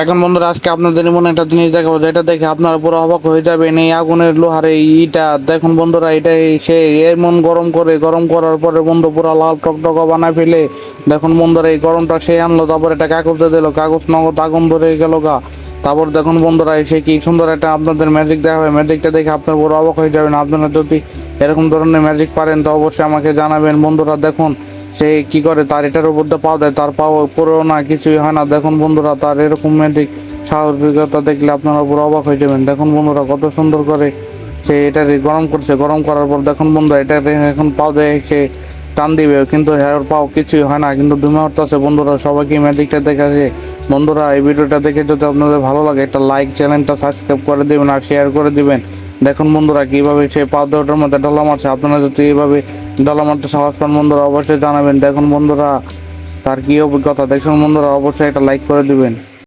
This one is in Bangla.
এখন বন্ধুরা আজকে আপনাদের মনে একটা জিনিস দেখাবো, যেটা দেখে আপনারা পুরো অবাক হয়ে যাবেন। এই আগুনের লোহার এই ইটা দেখুন বন্ধুরা, এটা সে এমন গরম করে, গরম করার পরে বন্ধু পুরো লাল টকটকা বানায় ফেলে। দেখুন বন্ধুরা এই গরমটা সে আনলো, তারপর এটা কাগজে দিল, কাগজ নগদ আগুন ধরে গেল গা। তারপর দেখুন বন্ধুরা এসে কি সুন্দর একটা আপনাদের ম্যাজিক দেখাবে। ম্যাজিকটা দেখে আপনার পুরো অবাক হয়ে যাবেন। আপনারা যদি এরকম ধরনের ম্যাজিক পারেন তো অবশ্যই আমাকে জানাবেন। বন্ধুরা দেখুন সে কি করে, তার এটার উপর দিয়ে পাও দেয়, তার পাও পরেও না কিছুই হয় না। দেখুন বন্ধুরা তার এরকম ম্যাজিক স্বাভাবিকতা দেখলে আপনারা পুরো অবাক হয়ে যাবেন। দেখুন বন্ধুরা কত সুন্দর করে সে এটারে গরম করছে। গরম করার পর দেখুন বন্ধুরা এটা এখন পাও দেয়, সে টান দিবে কিন্তু হেয়ার পাও কিছুই হয় না, কিন্তু ধুমে উঠতেছে। বন্ধুরা সবাইকে ম্যাজিকটা দেখাছে। বন্ধুরা এই ভিডিওটা দেখে যদি আপনাদের ভালো লাগে একটা লাইক, চ্যানেলটা সাবস্ক্রাইব করে দিবেন আর শেয়ার করে দিবেন। দেখুন বন্ধুরা কিভাবে সে পাও দেওয়াটার মধ্যে ডলা মারছে। আপনারা যদি এইভাবে ডলা মারতে সাহস পান বন্ধুরা অবশ্যই জানাবেন। দেখুন বন্ধুরা তার কি অভিজ্ঞতা, দেখুন বন্ধুরা অবশ্যই একটা লাইক করে দিবেন।